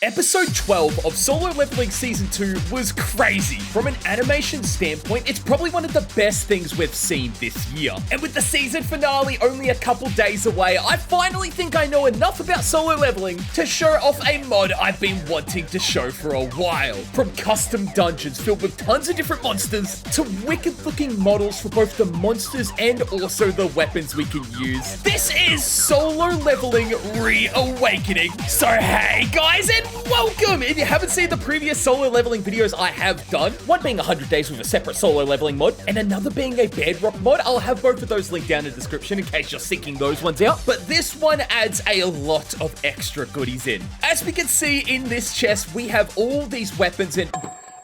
Episode 12 of Solo Leveling Season 2 was crazy. From an animation standpoint, it's probably one of the best things we've seen this year. And with the season finale only a couple days away, I finally think I know enough about solo leveling to show off a mod I've been wanting to show for a while. From custom dungeons filled with tons of different monsters, to wicked looking models for both the monsters and also the weapons we can use. This is Solo Leveling Reawakening. So hey guys, and welcome! If you haven't seen the previous solo leveling videos I have done, one being 100 days with a separate solo leveling mod, and another being a bedrock mod, I'll have both of those linked down in the description in case you're seeking those ones out. But this one adds a lot of extra goodies in. As we can see in this chest, we have all these weapons and...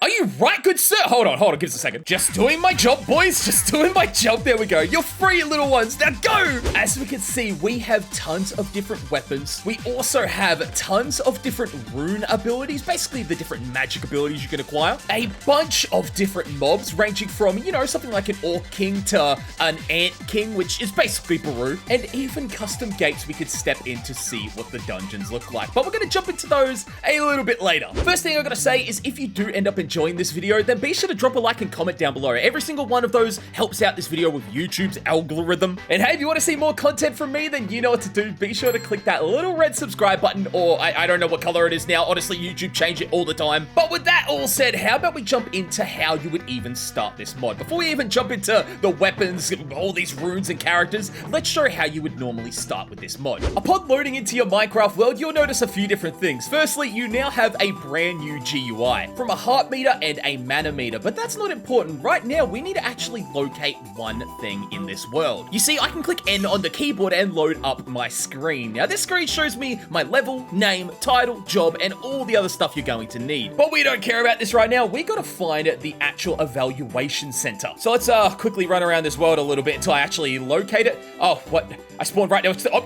Are you right, good sir? Hold on, give us a second. Just doing my job, boys. Just doing my job. There we go. You're free, little ones. Now go! As we can see, we have tons of different weapons. We also have tons of different rune abilities, basically the different magic abilities you can acquire. A bunch of different mobs, ranging from, you know, something like an orc king to an ant king, which is basically Baru, and even custom gates we could step in to see what the dungeons look like. But we're going to jump into those a little bit later. First thing I'm going to say is if you do end up enjoying this video, then be sure to drop a like and comment down below. Every single one of those helps out this video with YouTube's algorithm. And hey, if you want to see more content from me, then you know what to do. Be sure to click that little red subscribe button, or I don't know what color it is now. Honestly, YouTube change it all the time. But with that all said, how about we jump into how you would even start this mod? Before we even jump into the weapons, all these runes and characters, let's show how you would normally start with this mod. Upon loading into your Minecraft world, you'll notice a few different things. Firstly, you now have a brand new GUI, from a heart meter and a mana meter, but that's not important. Right now, we need to actually locate one thing in this world. You see, I can click N on the keyboard and load up my screen. Now, this screen shows me my level, name, title, job, and all the other stuff you're going to need. But we don't care about this right now. We gotta find the actual evaluation center. So let's quickly run around this world a little bit until I actually locate it. Oh, what? I spawned right now. Oh,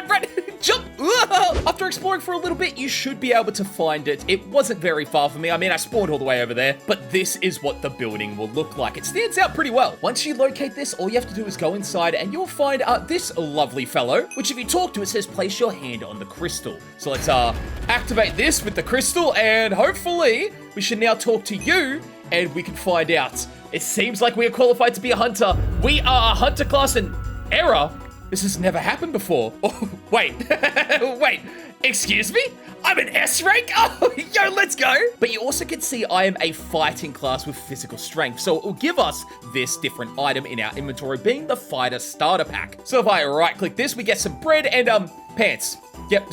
run! Jump! After exploring for a little bit, you should be able to find it. It wasn't very far from me. I mean, I spawned all the way over there, but this is what the building will look like. It stands out pretty well. Once you locate this, all you have to do is go inside and you'll find this lovely fellow, which if you talk to, it says place your hand on the crystal. So let's activate this with the crystal, and hopefully we should now talk to you and we can find out. It seems like we are qualified to be a hunter. We are a hunter class, and error. This has never happened before. Oh, wait, wait, excuse me? I'm an S rank? Oh, yo, let's go. But you also can see I am a fighting class with physical strength, so it will give us this different item in our inventory, being the fighter starter pack. So if I right click this, we get some bread and pants. Yep,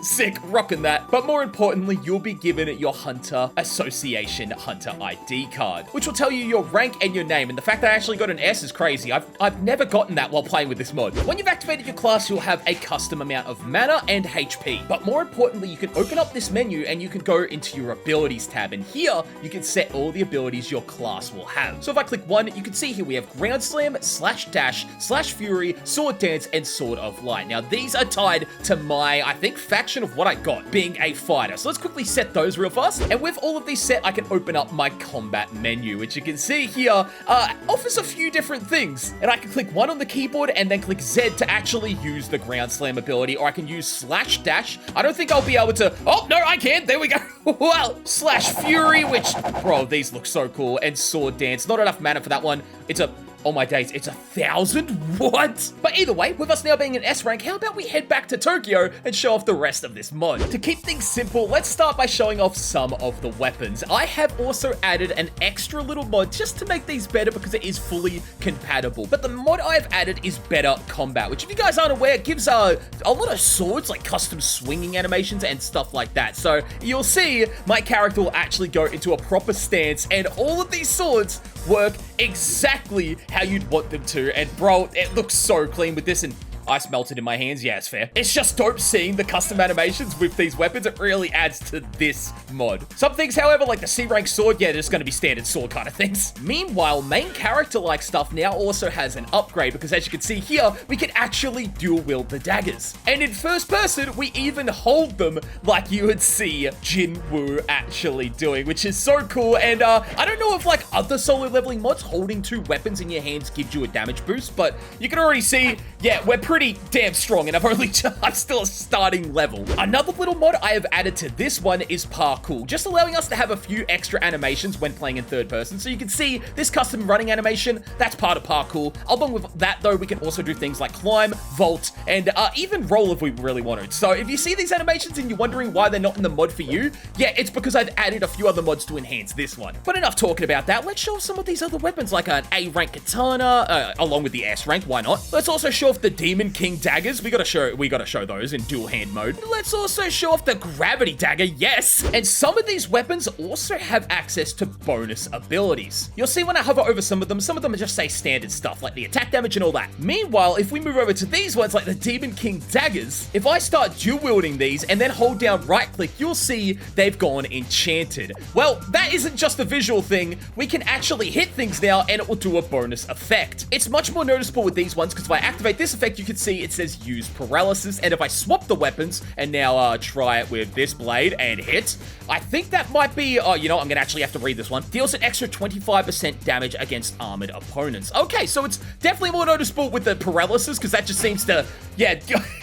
sick, rocking that. But more importantly, you'll be given your Hunter Association Hunter ID card, which will tell you your rank and your name. And the fact that I actually got an S is crazy. I've never gotten that while playing with this mod. When you've activated your class, you'll have a custom amount of mana and HP. But more importantly, you can open up this menu and you can go into your abilities tab. And here, you can set all the abilities your class will have. So if I click one, you can see here we have Ground Slam, Slash Dash, Slash Fury, Sword Dance, and Sword of Light. Now, these are tied to my, I think, faction of what I got, being a fighter. So let's quickly set those real fast. And with all of these set, I can open up my combat menu, which you can see here offers a few different things. And I can click one on the keyboard and then click Z to actually use the Ground Slam ability, or I can use Slash Dash. I don't think I'll be able to... Oh, no, I can. There we go. Well, Slash Fury, which... Bro, these look so cool. And Sword Dance. Not enough mana for that one. It's a... Oh my days, it's 1,000? What? But either way, with us now being an S rank, how about we head back to Tokyo and show off the rest of this mod? To keep things simple, let's start by showing off some of the weapons. I have also added an extra little mod just to make these better because it is fully compatible. But the mod I've added is Better Combat, which if you guys aren't aware, gives a lot of swords, like custom swinging animations and stuff like that. So you'll see my character will actually go into a proper stance and all of these swords work exactly how you'd want them to. And bro, it looks so clean with this, and ice melted in my hands. Yeah, it's fair. It's just dope seeing the custom animations with these weapons. It really adds to this mod. Some things, however, like the C rank sword, yeah, they're just going to be standard sword kind of things. Meanwhile, main character-like stuff now also has an upgrade, because as you can see here, we can actually dual wield the daggers. And in first person, we even hold them like you would see Jinwoo actually doing, which is so cool. And I don't know if like other solo leveling mods, holding 2 weapons in your hands gives you a damage boost, but you can already see, yeah, we're pretty damn strong, and I'm still a starting level. Another little mod I have added to this one is parkour, just allowing us to have a few extra animations when playing in third person. So you can see this custom running animation, that's part of parkour. Along with that though, we can also do things like climb, vault, and even roll if we really wanted. So if you see these animations and you're wondering why they're not in the mod for you, yeah, it's because I've added a few other mods to enhance this one. But enough talking about that, let's show off some of these other weapons like an A rank katana, along with the S rank, why not? Let's also show off the Demon King daggers. We gotta show those in dual hand mode. Let's also show off the gravity dagger, yes! And some of these weapons also have access to bonus abilities. You'll see when I hover over some of them just say standard stuff, like the attack damage and all that. Meanwhile, if we move over to these ones, like the Demon King daggers, if I start dual wielding these and then hold down right click, you'll see they've gone enchanted. Well, that isn't just a visual thing. We can actually hit things now and it will do a bonus effect. It's much more noticeable with these ones because if I activate this effect, you can see it says use paralysis. And if I swap the weapons and now try it with this blade and hit, I think that might be, you know, I'm gonna actually have to read this one. Deals an extra 25% damage against armored opponents. Okay, so it's definitely more noticeable with the paralysis because that just seems to, yeah,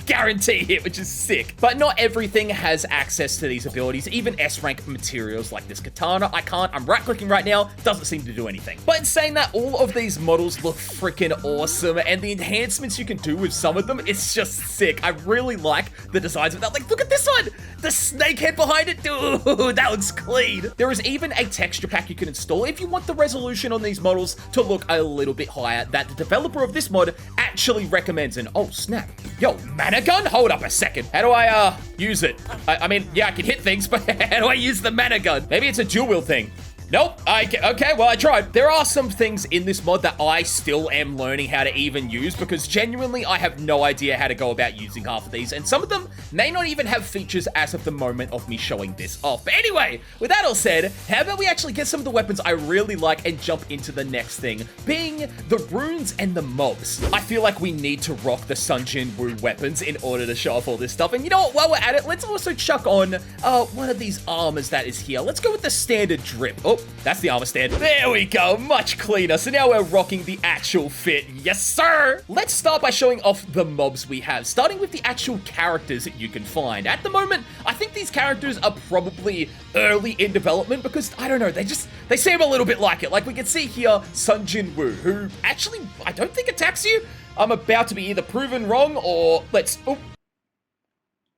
guarantee hit, which is sick. But not everything has access to these abilities, even S-rank materials like this katana. I'm right-clicking right now, doesn't seem to do anything. But in saying that, all of these models look freaking awesome, and the enhancements you can do with some of them, it's just sick. I really like the designs of that. Like, look at this one! The snake head behind it, dude, that looks clean. There is even a texture pack you can install if you want the resolution on these models to look a little bit higher that the developer of this mod actually recommends. And oh snap, yo, mana gun? Hold up a second. How do I use it? I mean, yeah, I can hit things, but how do I use the mana gun? Maybe it's a dual wield thing. Nope. Okay, well, I tried. There are some things in this mod that I still am learning how to even use because genuinely I have no idea how to go about using half of these, and some of them may not even have features as of the moment of me showing this off. But anyway, with that all said, how about we actually get some of the weapons I really like and jump into the next thing, being the runes and the mobs. I feel like we need to rock the Sun Jin Woo weapons in order to show off all this stuff. And you know what, while we're at it, let's also chuck on one of these armors that is here. Let's go with the standard drip. Oh, that's the armor stand. There we go, much cleaner. So now we're rocking the actual fit. Yes, sir. Let's start by showing off the mobs we have, starting with the actual characters that you can find. At the moment, I think these characters are probably early in development because, I don't know, they seem a little bit like it. Like we can see here, Sun Jin Woo, who actually, I don't think attacks you. I'm about to be either proven wrong or oh.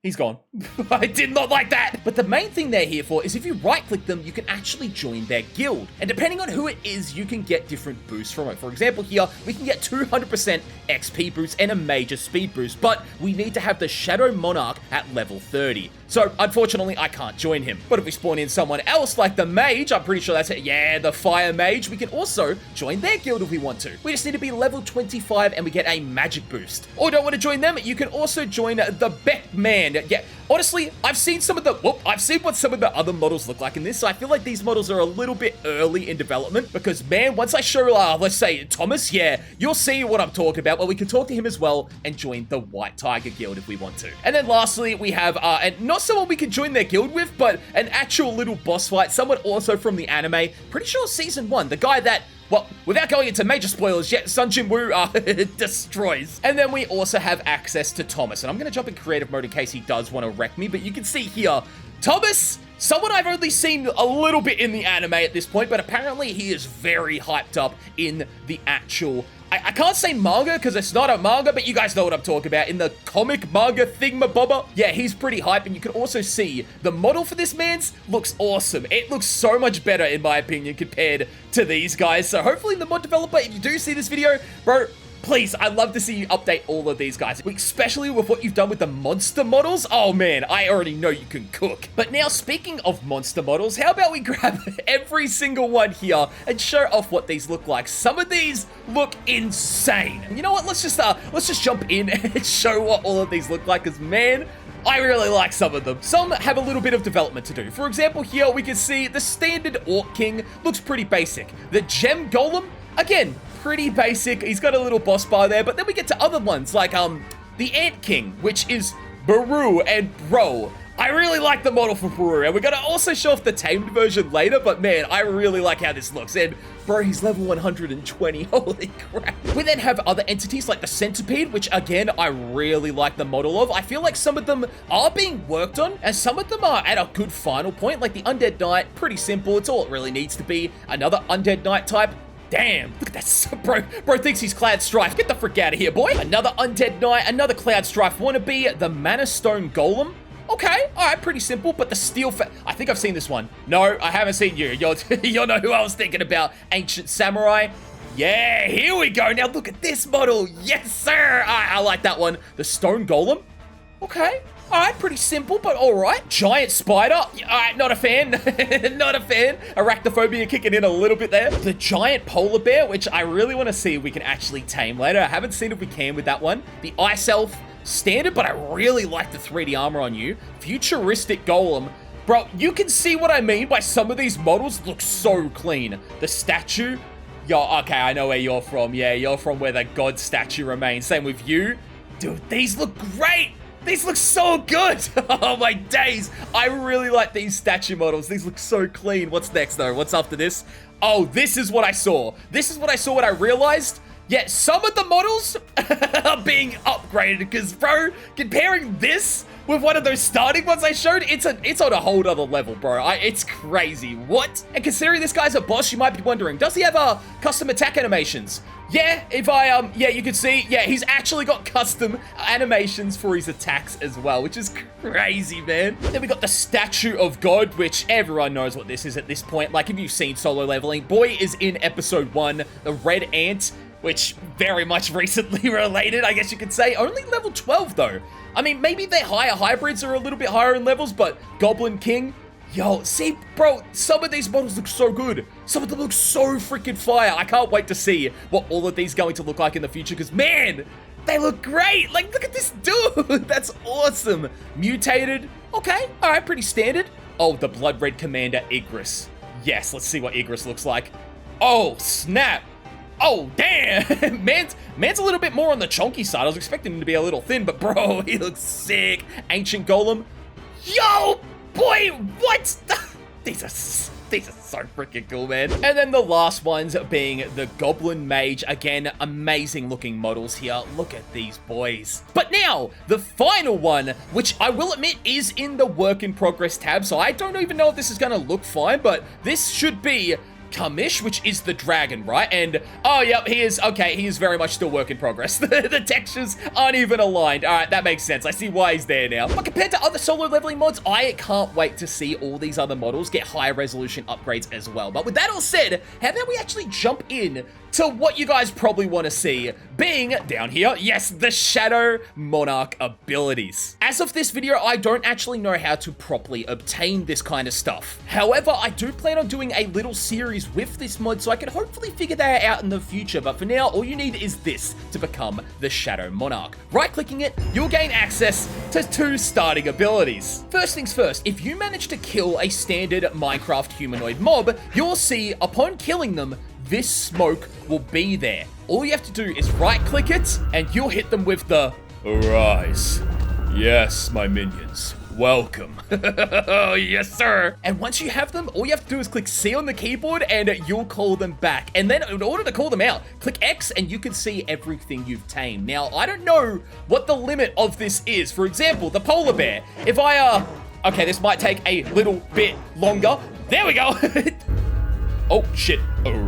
He's gone. I did not like that. But the main thing they're here for is if you right-click them, you can actually join their guild. And depending on who it is, you can get different boosts from it. For example, here, we can get 200% XP boost and a major speed boost, but we need to have the Shadow Monarch at level 30. So, unfortunately, I can't join him. But if we spawn in someone else, like the Mage, I'm pretty sure that's it. Yeah, the Fire Mage, we can also join their guild if we want to. We just need to be level 25 and we get a magic boost. Or don't want to join them, you can also join the Beckman. Yeah, honestly, I've seen what some of the other models look like in this, so I feel like these models are a little bit early in development because, man, once I show, let's say, Thomas, yeah, you'll see what I'm talking about. Well, we can talk to him as well and join the White Tiger Guild if we want to. And then lastly, we have, and not someone we can join their guild with, but an actual little boss fight, someone also from the anime, pretty sure season 1, the guy that, well, without going into major spoilers yet, Sun Jin Woo destroys. And then we also have access to Thomas. And I'm going to jump in creative mode in case he does want to wreck me. But you can see here, Thomas, someone I've only seen a little bit in the anime at this point, but apparently he is very hyped up in the actual, I can't say manga because it's not a manga, but you guys know what I'm talking about. In the comic manga thingamabobber, yeah, he's pretty hype. And you can also see the model for this man's looks awesome. It looks so much better, in my opinion, compared to these guys. So hopefully the mod developer, if you do see this video, bro, please, I'd love to see you update all of these guys, especially with what you've done with the monster models. Oh man, I already know you can cook. But now, speaking of monster models, how about we grab every single one here and show off what these look like? Some of these look insane. You know what? Let's just jump in and show what all of these look like, because man, I really like some of them. Some have a little bit of development to do. For example, here we can see the standard Orc King looks pretty basic. The Gem Golem, again, pretty basic. He's got a little boss bar there, but then we get to other ones like the Ant King, which is Baru and Bro. I really like the model for Peru, and we're gonna also show off the tamed version later, but man, I really like how this looks. And bro, he's level 120, holy crap. We then have other entities like the centipede, which again, I really like the model of. I feel like some of them are being worked on, and some of them are at a good final point, like the undead knight, pretty simple, it's all it really needs to be. Another undead knight type. Damn, look at that, bro thinks he's Cloud Strife. Get the frick out of here, boy. Another undead knight, another Cloud Strife wannabe, the Mana Stone Golem. Okay, all right, pretty simple, but the steel I think I've seen this one. No, I haven't seen you. You'll know who I was thinking about. Ancient Samurai. Yeah, here we go. Now look at this model. Yes, sir. I like that one. The Stone Golem. Okay. All right, pretty simple, but all right. Giant spider. All right, not a fan. Not a fan. Arachnophobia kicking in a little bit there. The giant polar bear, which I really want to see if we can actually tame later. I haven't seen if we can with that one. The ice elf. Standard, but I really like the 3D armor on you. Futuristic golem. Bro, you can see what I mean by some of these models look so clean. The statue. Yo, okay, I know where you're from. Yeah, you're from where the god statue remains. Same with you. Dude, these look great. These look so good. Oh my days. I really like these statue models. These look so clean. What's next though? What's after this? Oh, this is what I saw. This is what I saw when I realized. Yeah, some of the models are being upgraded because, bro, comparing this with one of those starting ones I showed, it's on a whole other level, bro. It's crazy. What? And considering this guy's a boss, you might be wondering, does he have custom attack animations? Yeah, yeah, you can see, yeah, he's actually got custom animations for his attacks as well, which is crazy, man. Then we got the Statue of God, which everyone knows what this is at this point. Like, if you've seen Solo Leveling, boy is in episode 1, the Red Ant, which very much recently related, I guess you could say. Only level 12, though. I mean, maybe their higher hybrids are a little bit higher in levels, but Goblin King, yo, see, bro, some of these models look so good. Some of them look so freaking fire. I can't wait to see what all of these are going to look like in the future, because, man, they look great. Like, look at this dude. That's awesome. Mutated. Okay, all right, pretty standard. Oh, the Blood Red Commander, Igris. Yes, let's see what Igris looks like. Oh, snap. Oh, damn! Man's a little bit more on the chunky side. I was expecting him to be a little thin, but bro, he looks sick. Ancient Golem. Yo, boy, what? These are so freaking cool, man. And then the last ones being the Goblin Mage. Again, amazing looking models here. Look at these boys. But now, the final one, which I will admit is in the work in progress tab, so I don't even know if this is gonna look fine, but this should be Kamish, which is the dragon, right? And, oh, yep, he is very much still work in progress. The textures aren't even aligned. All right, that makes sense. I see why he's there now. But compared to other solo leveling mods, I can't wait to see all these other models get higher resolution upgrades as well. But with that all said, how about we actually jump in to what you guys probably want to see, being down here, yes, the Shadow Monarch abilities. As of this video, I don't actually know how to properly obtain this kind of stuff. However, I do plan on doing a little series with this mod, so I can hopefully figure that out in the future. But for now, all you need is this to become the Shadow Monarch. Right-clicking it, you'll gain access to 2 starting abilities. First things first, if you manage to kill a standard Minecraft humanoid mob, you'll see, upon killing them, this smoke will be there. All you have to do is right-click it, and you'll hit them with the "Arise. Yes, my minions. Welcome." Oh, yes, sir. And once you have them, all you have to do is click C on the keyboard, and you'll call them back. And then, in order to call them out, click X, and you can see everything you've tamed. Now, I don't know what the limit of this is. For example, the polar bear. If I, okay, this might take a little bit longer. There we go. Oh, shit. No!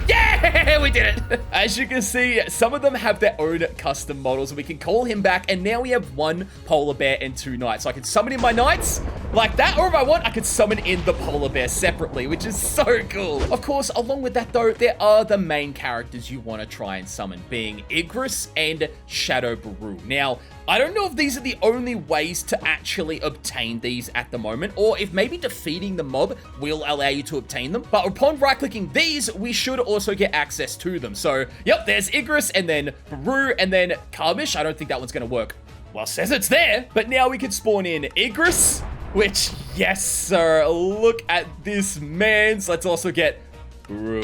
Yeah, we did it. As you can see, some of them have their own custom models, and we can call him back, and now we have 1 polar bear and 2 knights. So I can summon in my knights like that, or if I want, I could summon in the polar bear separately, which is so cool. Of course, along with that though, there are the main characters you want to try and summon, being Igris and Shadow Baru. Now, I don't know if these are the only ways to actually obtain these at the moment, or if maybe defeating the mob will allow you to obtain them. But upon right-clicking these, we should also get access to them. So, yep, there's Igris, and then Baru, and then Kamish. I don't think that one's going to work. Well, it says it's there, but now we can spawn in Igris, which, yes, sir, look at this, man. So let's also get Baru.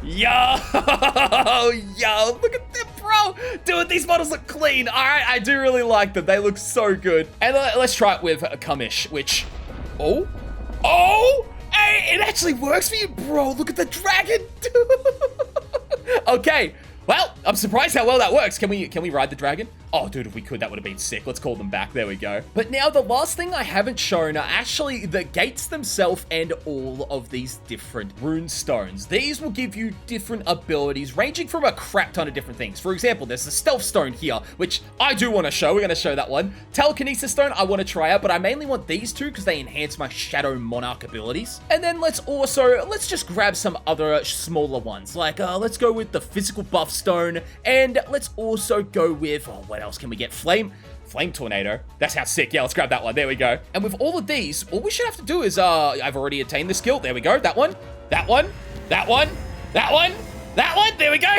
Yo, look at that, bro. bro. Dude, these models look clean. All right, I do really like them. They look so good. And let's try it with Kamish, which, oh, hey, it actually works for you, bro. Look at the dragon, dude. Okay. Well, I'm surprised how well that works. Can we ride the dragon? Oh, dude, if we could, that would have been sick. Let's call them back. There we go. But now the last thing I haven't shown are actually the gates themselves and all of these different rune stones. These will give you different abilities ranging from a crap ton of different things. For example, there's the stealth stone here, which I do want to show. We're going to show that one. Telekinesis stone, I want to try out, but I mainly want these two because they enhance my shadow monarch abilities. And then let's just grab some other smaller ones. Like, let's go with the physical buff stone, and let's also go with, what else can we get? Flame tornado. That sounds sick. Yeah, let's grab that one. There we go. And with all of these, all we should have to do is, I've already attained the skill. There we go. That one. There we go.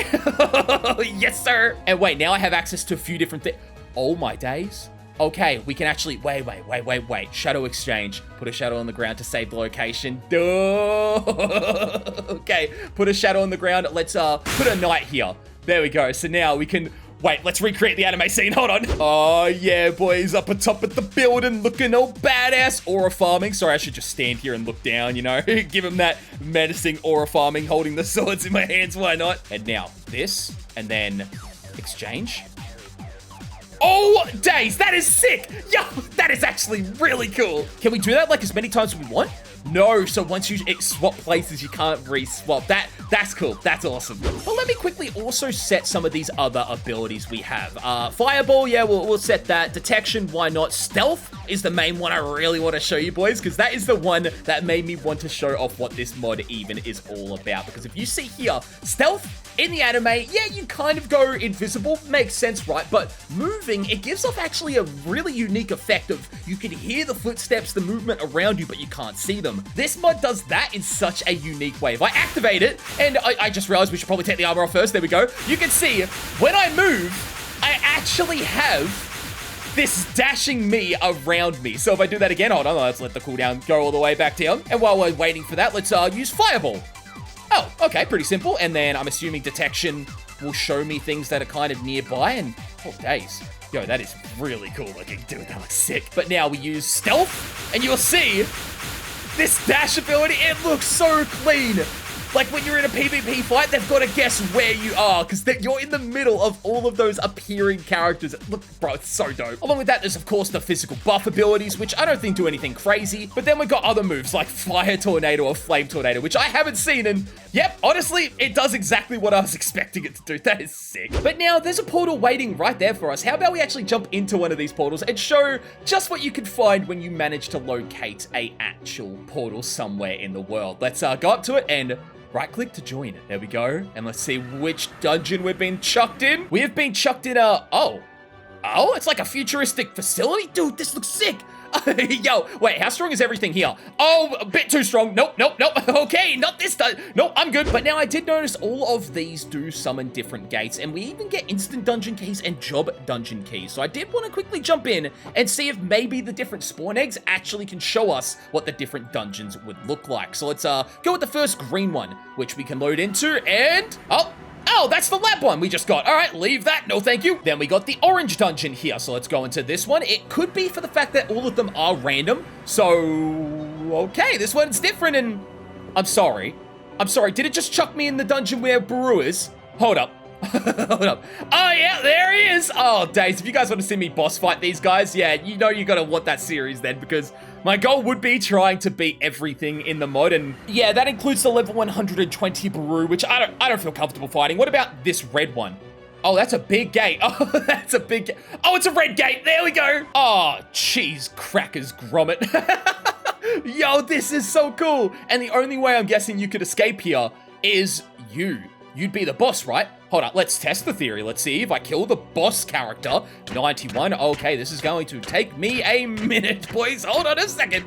Yes, sir. And wait, now I have access to a few different things. Oh my days. Okay, we can actually, wait. Shadow exchange. Put a shadow on the ground to save the location. Duh. Okay, put a shadow on the ground. Let's put a knight here. There we go. So now we can, wait, let's recreate the anime scene. Hold on. Oh, yeah, boys. Up atop of the building, looking all badass. Aura farming. Sorry, I should just stand here and look down, you know. Give him that menacing aura farming, holding the swords in my hands. Why not? And now this, and then exchange. Oh, days. That is sick. Yo, that is actually really cool. Can we do that like as many times as we want? No, so once you swap places, you can't re-swap. That's cool. That's awesome. But let me quickly also set some of these other abilities we have. Fireball, yeah, we'll set that. Detection, why not? Stealth is the main one I really want to show you, boys, because that is the one that made me want to show off what this mod even is all about. Because if you see here, stealth, in the anime, yeah, you kind of go invisible. Makes sense, right? But moving, it gives off actually a really unique effect of you can hear the footsteps, the movement around you, but you can't see them. This mod does that in such a unique way. If I activate it, and I just realized we should probably take the armor off first. There we go. You can see when I move, I actually have this dashing me around me. So if I do that again, hold on, let's let the cooldown go all the way back down. And while we're waiting for that, let's use Fireball. Oh, okay, pretty simple. And then I'm assuming detection will show me things that are kind of nearby. And, oh, days. Yo, that is really cool looking. Dude, that looks sick. But now we use stealth, and you'll see this dash ability. It looks so clean. Like when you're in a PvP fight, they've got to guess where you are because you're in the middle of all of those appearing characters. Look, bro, it's so dope. Along with that, there's of course the physical buff abilities, which I don't think do anything crazy. But then we've got other moves like Fire Tornado or Flame Tornado, which I haven't seen. And yep, honestly, it does exactly what I was expecting it to do. That is sick. But now there's a portal waiting right there for us. How about we actually jump into one of these portals and show just what you can find when you manage to locate a actual portal somewhere in the world. Let's go up to it and right-click to join. There we go. And let's see which dungeon we've been chucked in. We have been chucked in a... Oh, it's like a futuristic facility? Dude, this looks sick. Yo, wait, how strong is everything here? Oh, a bit too strong. Nope. Okay, not this time. Nope, I'm good. But now I did notice all of these do summon different gates, and we even get instant dungeon keys and job dungeon keys. So I did want to quickly jump in and see if maybe the different spawn eggs actually can show us what the different dungeons would look like. So let's go with the first green one, which we can load into, and... Oh, that's the lab one we just got. All right, leave that. No, thank you. Then we got the orange dungeon here. So let's go into this one. It could be for the fact that all of them are random. So, okay, this one's different. And I'm sorry. Did it just chuck me in the dungeon where Baru is? Hold up. Hold up. Oh, yeah, there he is. Oh, days. If you guys want to see me boss fight these guys, yeah, you know you got to want that series then, because my goal would be trying to beat everything in the mod. And yeah, that includes the level 120 Baru, which I don't feel comfortable fighting. What about this red one? Oh, that's a big gate. Oh, that's a big gate. Oh, it's a red gate. There we go. Oh, cheese crackers grommet. Yo, this is so cool. And the only way I'm guessing you could escape here is you'd be the boss, right? Hold up, let's test the theory. Let's see if I kill the boss character. 91. Okay, this is going to take me a minute, boys. Hold on a second.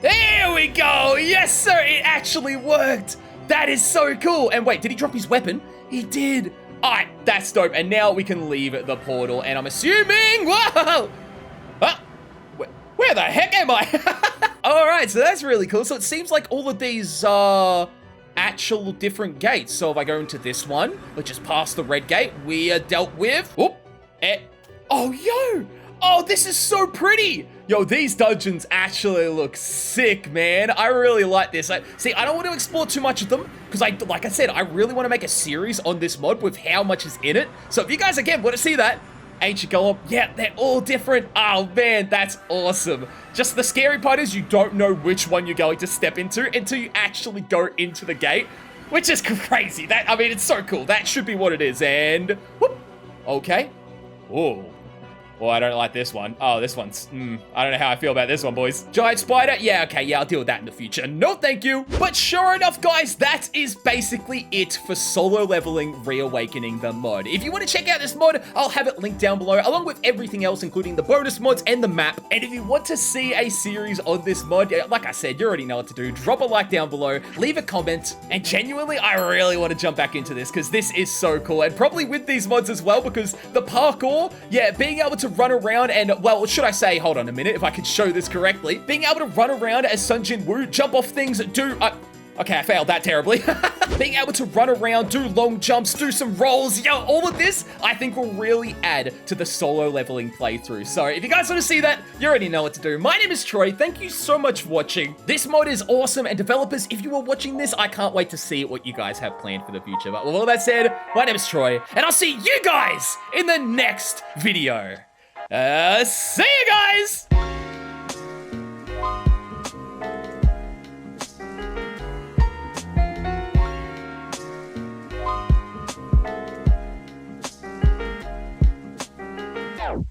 There we go. Yes, sir. It actually worked. That is so cool. And wait, did he drop his weapon? He did. All right, that's dope. And now we can leave the portal. And I'm assuming... Whoa! Where the heck am I? All right, so that's really cool. So it seems like all of these actual different gates. So if I go into this one, which is past the red gate, we are dealt with. Oh, yo. Oh, this is so pretty. Yo, these dungeons actually look sick, man. I really like this. See, I don't want to explore too much of them because like I said, I really want to make a series on this mod with how much is in it. So if you guys, again, want to see that, ancient golem, yeah, they're all different. Oh, man, that's awesome. Just the scary part is you don't know which one you're going to step into until you actually go into the gate, which is crazy. I mean, it's so cool. That should be what it is. And, whoop, okay. Oh. Oh, I don't like this one. Oh, this one's, I don't know how I feel about this one, boys. Giant spider? Yeah, okay, yeah, I'll deal with that in the future. No, thank you. But sure enough, guys, that is basically it for Solo Leveling Reawakening the mod. If you want to check out this mod, I'll have it linked down below, along with everything else, including the bonus mods and the map. And if you want to see a series on this mod, like I said, you already know what to do. Drop a like down below, leave a comment, and genuinely, I really want to jump back into this, because this is so cool. And probably with these mods as well, because the parkour, yeah, being able to run around and, well, should I say, hold on a minute, if I could show this correctly, being able to run around as Sun Jin Woo, jump off things, okay, I failed that terribly. Being able to run around, do long jumps, do some rolls, yo, all of this, I think will really add to the solo leveling playthrough. So if you guys want to see that, you already know what to do. My name is Troy. Thank you so much for watching. This mod is awesome, and developers, if you are watching this, I can't wait to see what you guys have planned for the future. But with all that said, my name is Troy, and I'll see you guys in the next video. See you guys!